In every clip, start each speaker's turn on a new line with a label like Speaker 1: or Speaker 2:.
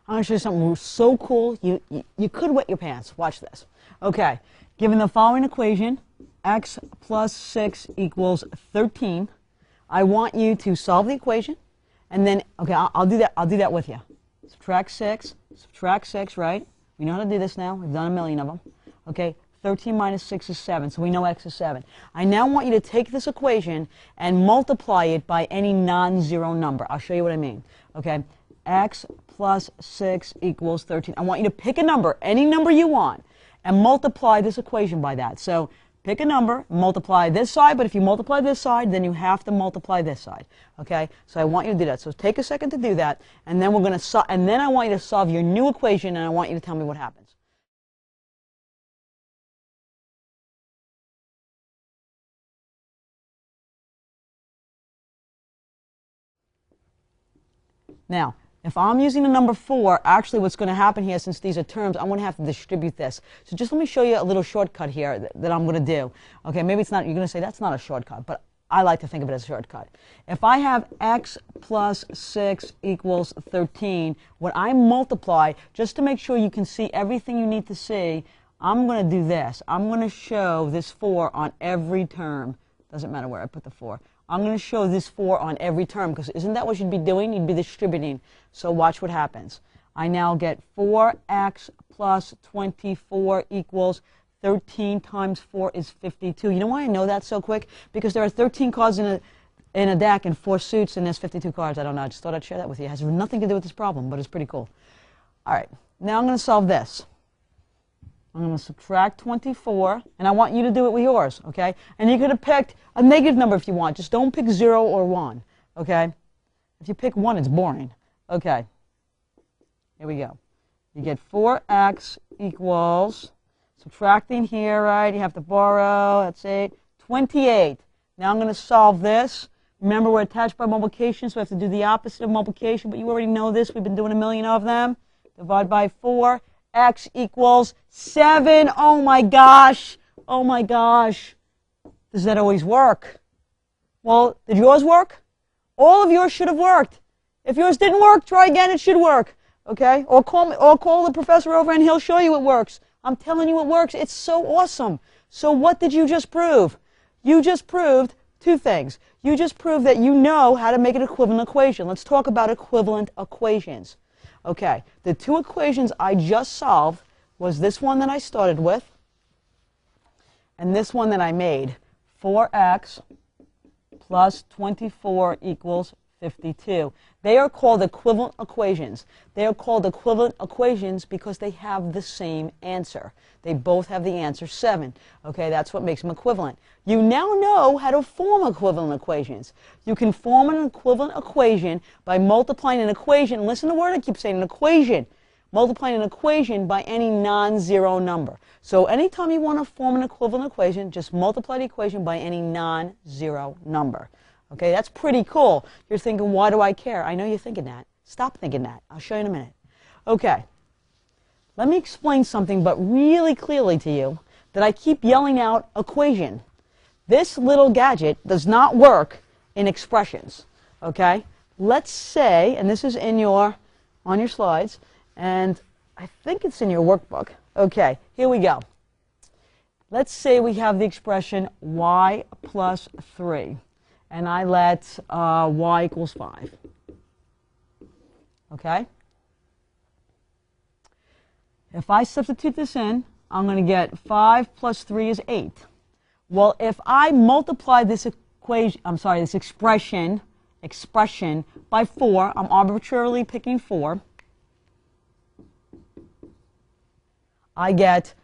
Speaker 1: I'm going to show you something so cool, you could wet your pants. Watch this. Okay, given the following equation, x plus 6 equals 13, I want you to solve the equation, and then, okay, I'll do that with you. Subtract 6, right? We know how to do this now. We've done a million of them. Okay, 13 minus 6 is 7, so we know x is 7. I now want you to take this equation and multiply it by any non-zero number. I'll show you what I mean. Okay, x plus 6 equals 13. I want you to pick a number, any number you want, and multiply this equation by that. So pick a number, multiply this side, but if you multiply this side, then you have to multiply this side. Okay, so I want you to do that. So take a second to do that, and then I want you to solve your new equation, and I want you to tell me what happens. Now, if I'm using the number 4, actually what's going to happen here, since these are terms, I'm going to have to distribute this. So just let me show you a little shortcut here that I'm going to do. Okay, maybe it's not, you're going to say that's not a shortcut, but I like to think of it as a shortcut. If I have x plus 6 equals 13, when I multiply, just to make sure you can see everything you need to see, I'm going to do this. I'm going to show this 4 on every term. Doesn't matter where I put the 4. I'm going to show this 4 on every term, because isn't that what you'd be doing? You'd be distributing. So watch what happens. I now get 4x plus 24 equals 13 times 4 is 52. You know why I know that so quick? Because there are 13 cards in a deck and 4 suits, and there's 52 cards. I don't know. I just thought I'd share that with you. It has nothing to do with this problem, but it's pretty cool. All right. Now I'm going to solve this. I'm going to subtract 24, and I want you to do it with yours, okay? And you could have picked a negative number if you want. Just don't pick 0 or 1, okay? If you pick 1, it's boring. Okay, here we go. You get 4x equals, subtracting here, right? You have to borrow, that's 8, 28. Now I'm going to solve this. Remember, we're attached by multiplication, so I have to do the opposite of multiplication, but you already know this. We've been doing a million of them. Divide by 4. X equals 7. Oh my gosh. Oh my gosh. Does that always work? Well, did yours work? All of yours should have worked. If yours didn't work, try again. It should work. Okay? Or call the professor over and he'll show you it works. I'm telling you it works. It's so awesome. So what did you just prove? You just proved 2 things. You just proved that you know how to make an equivalent equation. Let's talk about equivalent equations. Okay, the 2 equations I just solved was this one that I started with and this one that I made. 4x plus 24 equals 52. They are called equivalent equations. They are called equivalent equations because they have the same answer. They both have the answer 7. Okay, that's what makes them equivalent. You now know how to form equivalent equations. You can form an equivalent equation by multiplying an equation. Listen to the word I keep saying, an equation. Multiplying an equation by any non-zero number. So anytime you want to form an equivalent equation, just multiply the equation by any non-zero number. Okay, that's pretty cool. You're thinking, why do I care? I know you're thinking that. Stop thinking that. I'll show you in a minute. Okay, let me explain something, but really clearly to you, that I keep yelling out equation. This little gadget does not work in expressions. Okay, let's say, and this is on your slides, and I think it's in your workbook. Okay, here we go. Let's say we have the expression y plus 3. And I let y equals 5. Okay? If I substitute this in, I'm going to get 5 plus 3 is 8. Well, if I multiply this expression by 4, I'm arbitrarily picking 4, I get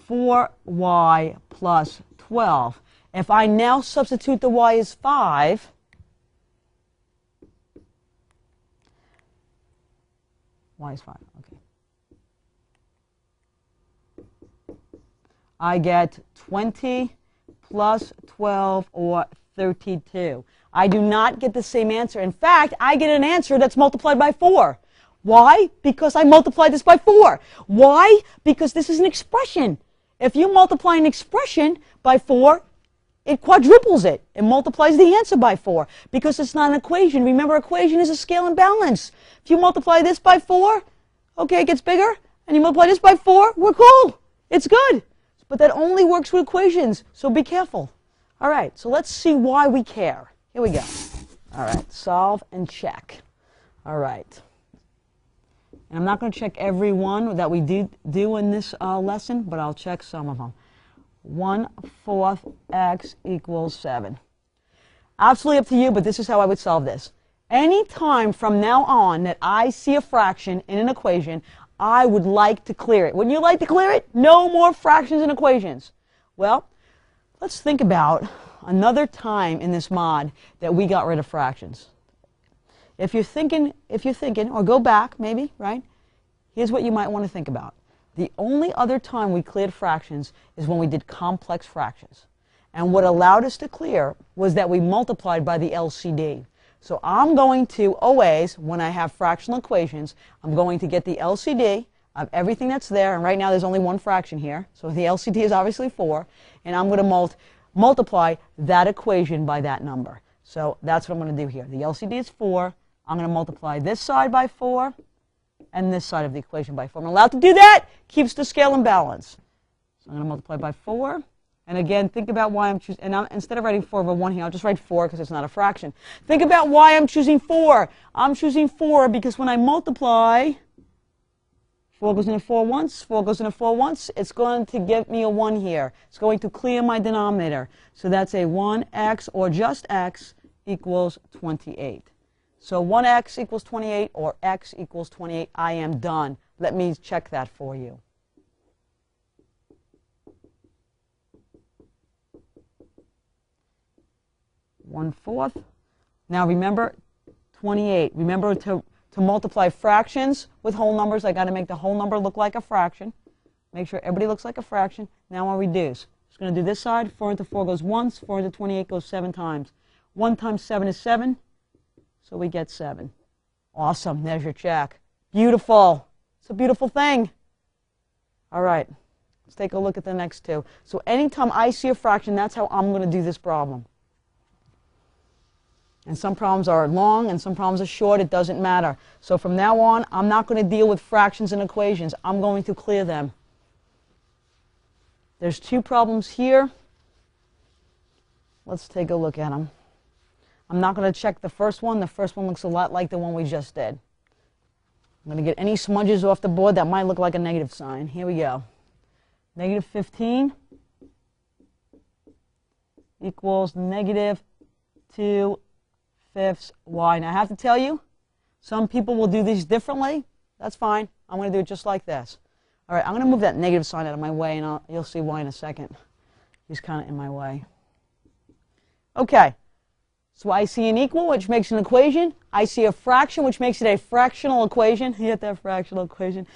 Speaker 1: 4y plus 12. If I now substitute the y as 5, y is 5, okay. I get 20 plus 12, or 32. I do not get the same answer. In fact, I get an answer that's multiplied by 4. Why? Because I multiplied this by 4. Why? Because this is an expression. If you multiply an expression by 4, it quadruples it. It multiplies the answer by 4 because it's not an equation. Remember, equation is a scale and balance. If you multiply this by 4, Okay, it gets bigger, and you multiply this by 4, we're cool. It's good. But that only works with equations, so be careful. All right, so let's see why we care. Here we go. All right, solve and check. All right. And I'm not going to check every one that we do in this lesson, but I'll check some of them. 1/4 x equals 7. Absolutely up to you, but this is how I would solve this. Any time from now on that I see a fraction in an equation, I would like to clear it. Wouldn't you like to clear it? No more fractions and equations. Well, let's think about another time in this mod that we got rid of fractions. If you're thinking, or go back maybe, right? Here's what you might want to think about. The only other time we cleared fractions is when we did complex fractions. And what allowed us to clear was that we multiplied by the LCD. So I'm going to always, when I have fractional equations, I'm going to get the LCD of everything that's there. And right now there's only one fraction here. So the LCD is obviously 4. And I'm going to multiply that equation by that number. So that's what I'm going to do here. The LCD is 4. I'm going to multiply this side by 4 and this side of the equation by 4. I'm allowed to do that. Keeps the scale in balance. So I'm going to multiply by 4. And again, think about why I'm choosing, and instead of writing 4 over 1 here, I'll just write 4 because it's not a fraction. Think about why I'm choosing 4. I'm choosing 4 because when I multiply, 4 goes into 4 once, 4 goes into 4 once, it's going to give me a 1 here. It's going to clear my denominator. So that's a 1x, or just x, equals 28. So 1x equals 28, or x equals 28. I am done. Let me check that for you. One-fourth. Now remember, 28. Remember to multiply fractions with whole numbers. I got to make the whole number look like a fraction. Make sure everybody looks like a fraction. Now I'll reduce. Just going to do this side. 4 into 4 goes once. 4 into 28 goes 7 times. 1 times 7 is 7. So we get 7. Awesome. There's your check. Beautiful. It's a beautiful thing. All right. Let's take a look at the next two. So anytime I see a fraction, that's how I'm going to do this problem. And some problems are long and some problems are short. It doesn't matter. So from now on, I'm not going to deal with fractions and equations. I'm going to clear them. There's 2 problems here. Let's take a look at them. I'm not going to check the first one. The first one looks a lot like the one we just did. I'm going to get any smudges off the board that might look like a negative sign. Here we go. Negative 15 equals negative 2/5 y. Now I have to tell you, some people will do these differently. That's fine. I'm going to do it just like this. All right, I'm going to move that negative sign out of my way, and you'll see why in a second. He's kind of in my way. Okay, so I see an equal, which makes an equation. I see a fraction, which makes it a fractional equation. You get that fractional equation?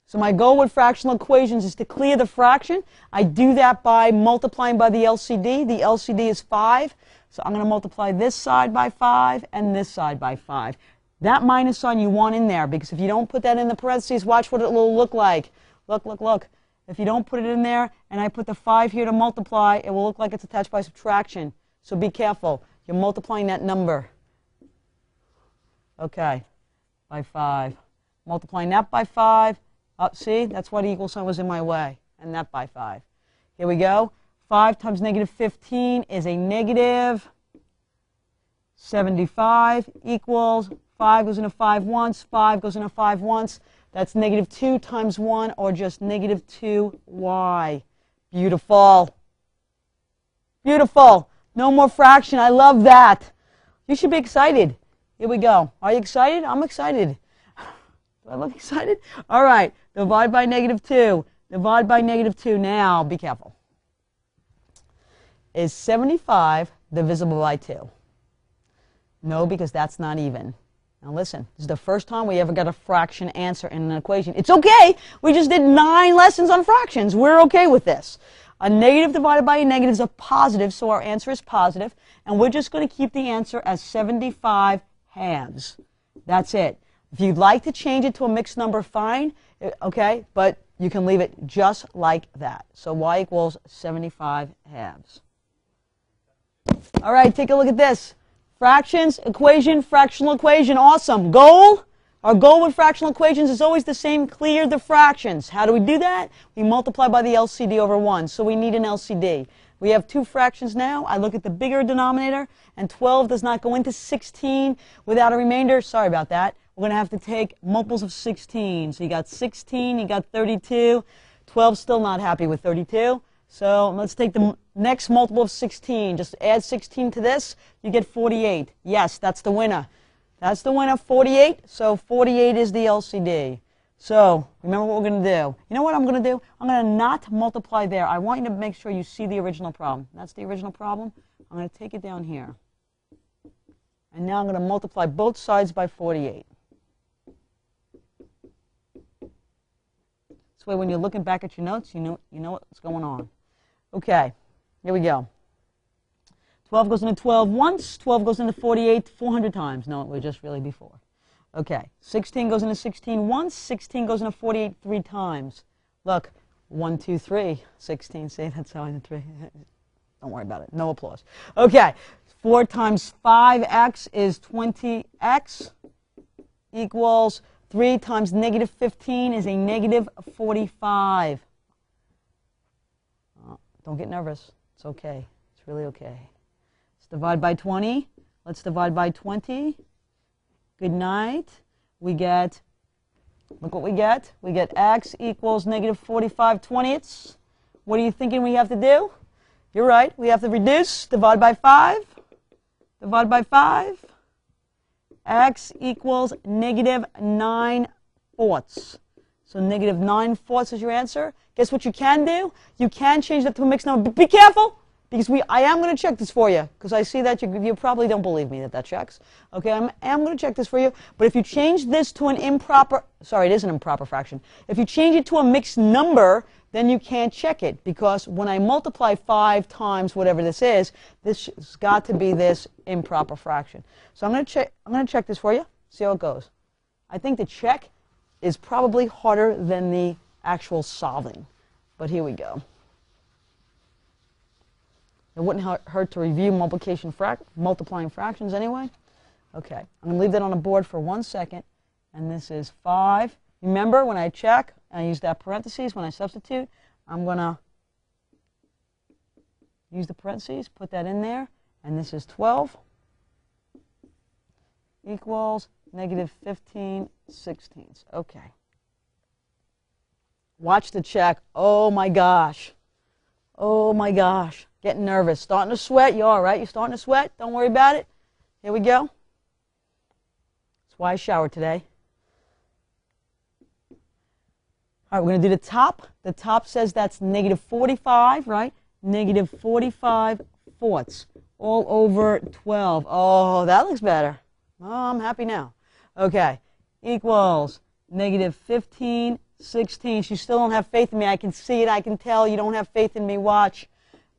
Speaker 1: So my goal with fractional equations is to clear the fraction. I do that by multiplying by the LCD. The LCD is 5. So I'm going to multiply this side by 5 and this side by 5. That minus sign you want in there, because if you don't put that in the parentheses, watch what it will look like. Look, look, look. If you don't put it in there and I put the 5 here to multiply, it will look like it's attached by subtraction. So be careful. You're multiplying that number. Okay, by 5. Multiplying that by 5. Oh, see, that's why the equal sign was in my way. And that by 5. Here we go. 5 times negative 15 is a negative 75 equals 5 goes into 5 once, 5 goes into 5 once. That's negative 2 times 1, or just negative 2y. Beautiful. Beautiful. No more fraction. I love that. You should be excited. Here we go. Are you excited? I'm excited. Do I look excited? All right. Divide by negative 2. Divide by negative 2. Now, be careful. Is 75 divisible by 2? No, because that's not even. Now listen, this is the first time we ever got a fraction answer in an equation. It's okay. We just did 9 lessons on fractions. We're okay with this. A negative divided by a negative is a positive, so our answer is positive. And we're just going to keep the answer as 75 halves. That's it. If you'd like to change it to a mixed number, fine. Okay, but you can leave it just like that. So y equals 75 halves. All right, take a look at this. Fractions, equation, fractional equation. Awesome. Goal? Our goal with fractional equations is always the same, clear the fractions. How do we do that? We multiply by the LCD over 1, so we need an LCD. We have two fractions now. I look at the bigger denominator, and 12 does not go into 16 without a remainder. Sorry about that. We're going to have to take multiples of 16. So you got 16, you got 32. 12 still not happy with 32. So let's take the next multiple of 16. Just add 16 to this, you get 48. Yes, that's the winner. That's the winner, 48. So 48 is the LCD. So remember what we're going to do. You know what I'm going to do? I'm going to not multiply there. I want you to make sure you see the original problem. That's the original problem. I'm going to take it down here. And now I'm going to multiply both sides by 48. This way when you're looking back at your notes, you know what's going on. Okay, here we go. 12 goes into 12 once. 12 goes into 48 400 times. No, it was just really before. Okay, 16 goes into 16 once. 16 goes into 48 3 times. Look, 1, 2, 3. 16, see, that's how I did 3. Don't worry about it. No applause. Okay, 4 times 5x is 20x equals 3 times negative 15 is a negative 45. Don't get nervous. It's okay. It's really okay. Let's divide by 20. Let's divide by 20. Good night. We get, look what we get. We get x equals negative 45/20. What are you thinking we have to do? You're right. We have to reduce. Divide by 5. Divide by 5. X equals negative 9/4. So negative 9/4 is your answer. Guess what you can do? You can change that to a mixed number. But be careful, because I am going to check this for you, because I see that you probably don't believe me that checks. Okay, I am going to check this for you. But if you change this to an improper, sorry, it is an improper fraction. If you change it to a mixed number, then you can't check it, because when I multiply 5 times whatever this is, this has got to be this improper fraction. So I'm going to check this for you. See how it goes. I think the check is probably harder than the actual solving. But here we go. It wouldn't hurt to review multiplying fractions anyway. Okay, I'm going to leave that on the board for 1 second. And this is 5. Remember, when I check, I use that parentheses. When I substitute, I'm going to use the parentheses, put that in there. And this is 12 equals negative 15/16. Okay. Watch the check. Oh my gosh. Oh my gosh. Getting nervous. Starting to sweat. You all right? You're starting to sweat? Don't worry about it. Here we go. That's why I showered today. All right, we're going to do the top. The top says that's negative 45, right? Negative 45/4 all over 12. Oh, that looks better. Oh, I'm happy now. Okay, equals negative 15/16. You still don't have faith in me. I can see it. I can tell you don't have faith in me. Watch.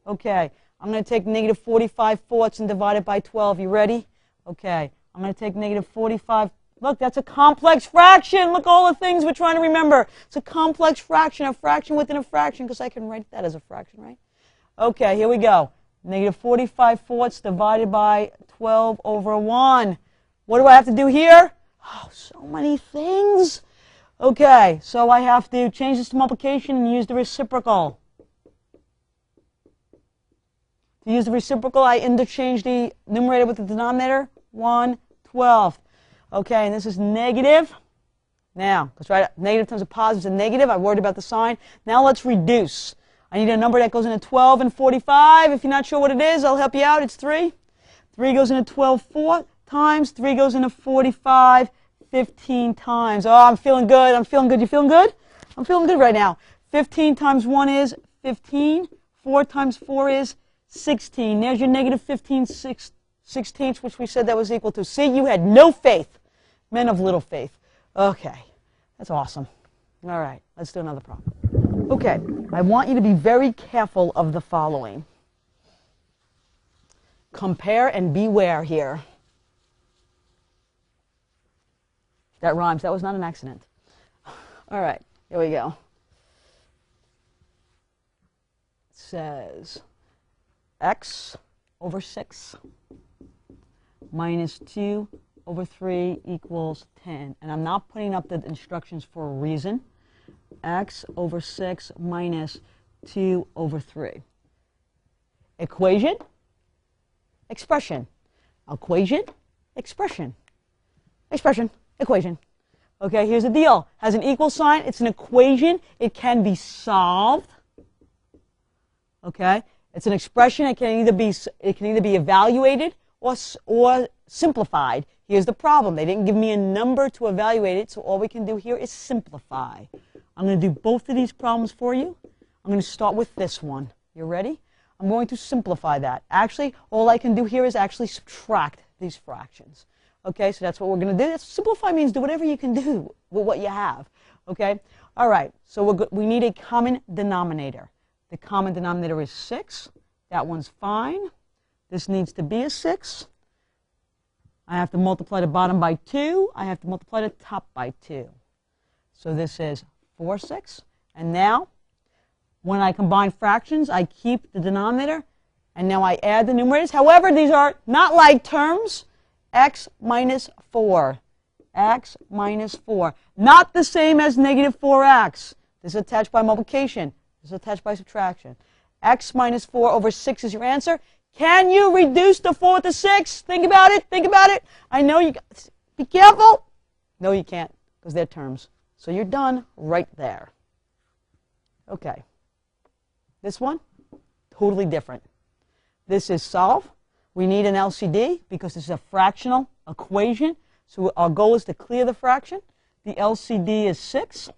Speaker 1: Okay, I'm going to take negative 45/4 and divide it by 12. You ready? Okay, I'm going to take negative 45. Look, that's a complex fraction. Look, all the things we're trying to remember. It's a complex fraction, a fraction within a fraction, because I can write that as a fraction, right? Okay, here we go. Negative 45/4 divided by 12 over 1. What do I have to do here? Oh, so many things. Okay, so I have to change this to multiplication and use the reciprocal. To use the reciprocal, I interchange the numerator with the denominator, 1/12. Okay, and this is negative. Now, let's write negative times a positive is a negative. I worried about the sign. Now let's reduce. I need a number that goes into 12 and 45. If you're not sure what it is, I'll help you out. It's 3. 3 goes into 12 4 times. 3 goes into 45 15 times. Oh, I'm feeling good. I'm feeling good. You feeling good? I'm feeling good right now. 15 times 1 is 15. 4 times 4 is 16. There's your negative 15/16, which we said that was equal to. See, you had no faith. Men of little faith. Okay, that's awesome. All right, let's do another problem. Okay, I want you to be very careful of the following. Compare and beware here. That rhymes. That was not an accident. All right, here we go. It says x over 6 minus 2 over 3 equals 10. And I'm not putting up the instructions for a reason. X over 6 minus 2 over 3. Equation, expression. Equation, expression. Expression, equation. Okay, here's the deal. Has an equal sign. It's an equation. It can be solved. Okay, it's an expression. It can either be evaluated or simplified. Here's the problem. They didn't give me a number to evaluate it, so all we can do here is simplify. I'm going to do both of these problems for you. I'm going to start with this one. You ready? I'm going to simplify that. Actually, all I can do here is actually subtract these fractions. Okay, so that's what we're going to do. Simplify means do whatever you can do with what you have. Okay? All right, so we need a common denominator. The common denominator is 6. That one's fine. This needs to be a 6. I have to multiply the bottom by 2. I have to multiply the top by 2. So this is 4 6. And now, when I combine fractions, I keep the denominator, and now I add the numerators. However, these are not like terms. X minus 4. X minus 4. Not the same as negative 4x. This is attached by multiplication. This is attached by subtraction. X minus 4 over 6 is your answer. Can you reduce the 4 to 6? Think about it. Think about it. I know you. Be careful. No, you can't, because they're terms. So you're done right there. Okay. This one, totally different. This is solve. We need an LCD because this is a fractional equation. So our goal is to clear the fraction. The LCD is 6.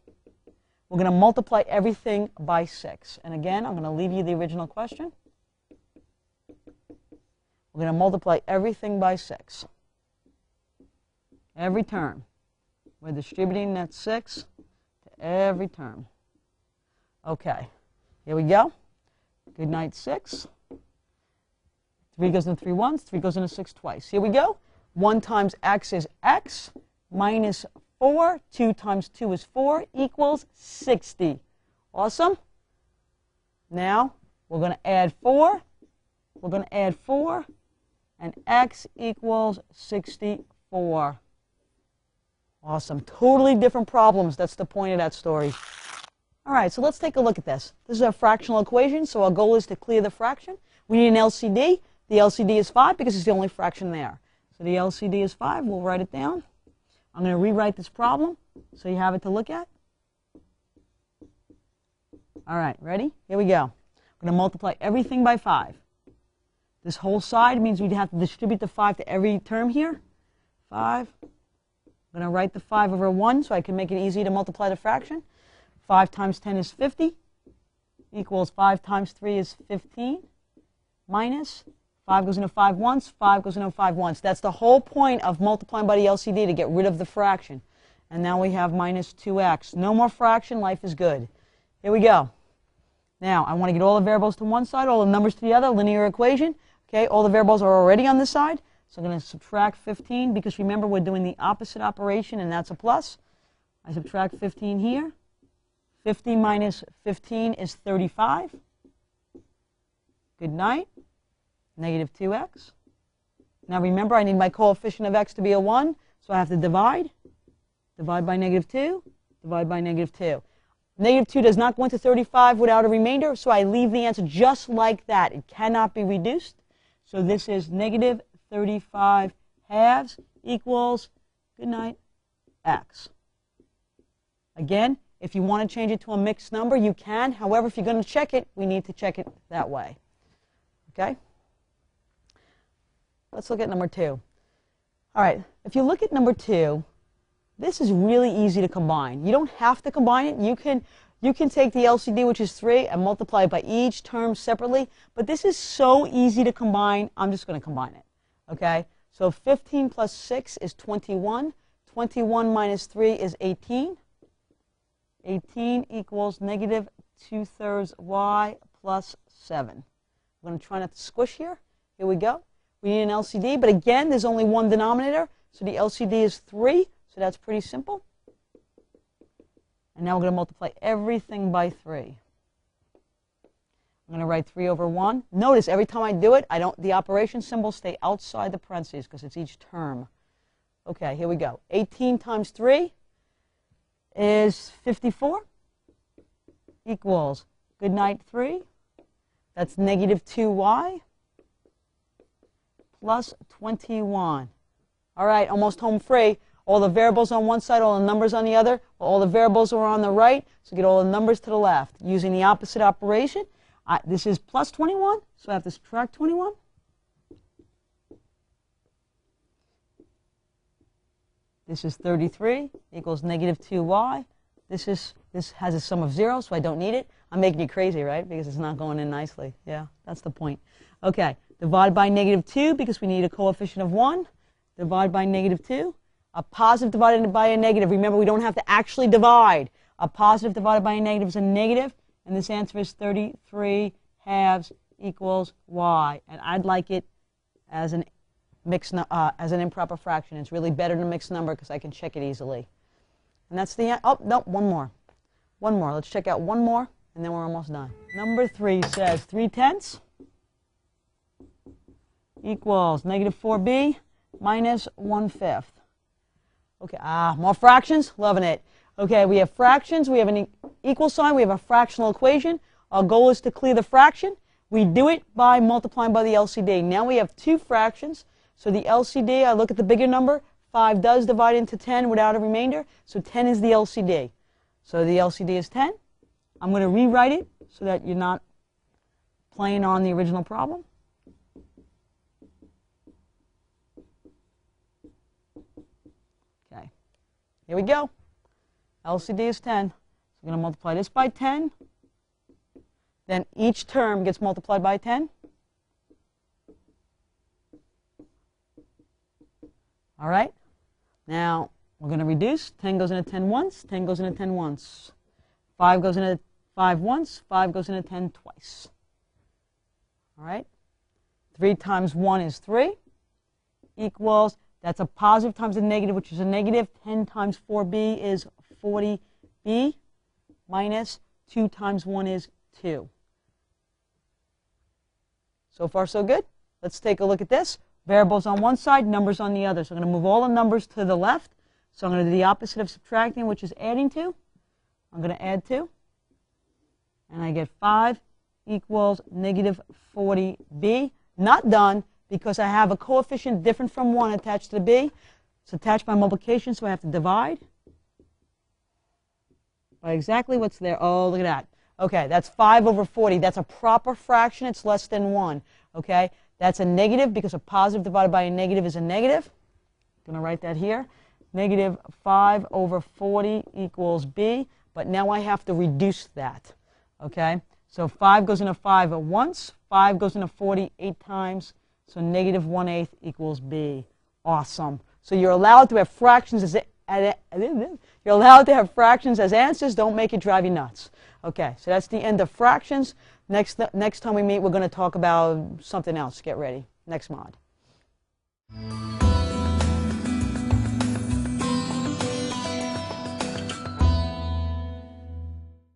Speaker 1: We're going to multiply everything by 6. And again, I'm going to leave you the original question. We're going to multiply everything by 6. Every term. We're distributing that 6 to every term. Okay. Here we go. Good night, 6. 3 goes into 3 once. 3 goes into 6 twice. Here we go. 1 times x is x minus 4. 2 times 2 is 4 equals 60. Awesome. Now, we're going to add 4. We're going to add 4. And x equals 64. Awesome. Totally different problems. That's the point of that story. All right, so let's take a look at this. This is a fractional equation, so our goal is to clear the fraction. We need an LCD. The LCD is 5 because it's the only fraction there. So the LCD is 5. We'll write it down. I'm going to rewrite this problem so you have it to look at. All right, ready? Here we go. We're going to multiply everything by 5. This whole side means we'd have to distribute the 5 to every term here. 5. I'm going to write the 5 over 1 so I can make it easy to multiply the fraction. 5 times 10 is 50, equals 5 times 3 is 15, minus 5 goes into 5 once, 5 goes into 5 once. That's the whole point of multiplying by the LCD, to get rid of the fraction. And now we have minus 2x. No more fraction, life is good. Here we go. Now, I want to get all the variables to one side, all the numbers to the other, linear equation. Okay, all the variables are already on this side. So I'm going to subtract 15, because remember, we're doing the opposite operation, and that's a plus. I subtract 15 here. 50 minus 15 is 35. Good night. Negative 2x. Now remember, I need my coefficient of x to be a 1, so I have to divide. Divide by negative 2. Divide by negative 2. Negative 2 does not go into 35 without a remainder, so I leave the answer just like that. It cannot be reduced. So this is negative 35 halves equals, good night, x. Again, if you want to change it to a mixed number, you can. However, if you're going to check it, we need to check it that way. Okay? Let's look at number 2. All right, if you look at number 2, this is really easy to combine. You don't have to combine it. You can take the LCD, which is 3, and multiply it by each term separately. But this is so easy to combine, I'm just going to combine it. Okay? So 15 plus 6 is 21. 21 minus 3 is 18. 18 equals negative 2/3 y plus 7. I'm going to try not to squish here. Here we go. We need an LCD, but again, there's only one denominator, so the LCD is 3, so that's pretty simple. And now we're going to multiply everything by 3. I'm going to write 3 over 1. Notice every time I do it, the operation symbols stay outside the parentheses because it's each term. Okay, here we go. 18 times 3 is 54 equals, good night, 3. That's negative 2y plus 21. All right, almost home free. All the variables on one side, all the numbers on the other. All the variables are on the right, so get all the numbers to the left. Using the opposite operation, this is plus 21, so I have to subtract 21. This is 33 equals negative 2y. This has a sum of 0, so I don't need it. I'm making you crazy, right? Because it's not going in nicely. Yeah, that's the point. Okay, divide by negative 2 because we need a coefficient of 1. Divide by negative 2. A positive divided by a negative. Remember, we don't have to actually divide. A positive divided by a negative is a negative, and this answer is 33 halves equals y. And I'd like it as an improper fraction. It's really better than a mixed number because I can check it easily. And that's the end. Oh, no, one more. One more. Let's check out one more, and then we're almost done. Number 3 says 3/10 equals negative 4b minus 1/5. Okay, more fractions, loving it. Okay, we have fractions, we have an equal sign, we have a fractional equation. Our goal is to clear the fraction. We do it by multiplying by the LCD. Now we have 2 fractions, so the LCD, I look at the bigger number. 5 does divide into 10 without a remainder, so 10 is the LCD. So the LCD is 10. I'm going to rewrite it so that you're not playing on the original problem. Here we go. LCD is 10. So I'm going to multiply this by 10. Then each term gets multiplied by 10. All right. Now we're going to reduce. 10 goes into 10 once. 10 goes into 10 once. 5 goes into 5 once. 5 goes into 10 twice. All right. 3 times 1 is 3 equals, that's a positive times a negative, which is a negative. 10 times 4b is 40b minus 2 times 1 is 2. So far, so good. Let's take a look at this. Variables on one side, numbers on the other. So I'm going to move all the numbers to the left. So I'm going to do the opposite of subtracting, which is adding 2. I'm going to add 2. And I get 5 equals negative 40b. Not done, because I have a coefficient different from 1 attached to the b. It's attached by multiplication, so I have to divide by exactly what's there. Oh, look at that. Okay, that's 5 over 40. That's a proper fraction. It's less than 1. Okay, that's a negative because a positive divided by a negative is a negative. I'm going to write that here. Negative 5 over 40 equals b. But now I have to reduce that. Okay, so 5 goes into 5 once. 5 goes into 40 8 times. So negative 1/8 equals b. Awesome. So you're allowed to have fractions as answers. Don't make it drive you nuts. Okay, so that's the end of fractions. Next time we meet, we're going to talk about something else. Get ready. Next mod.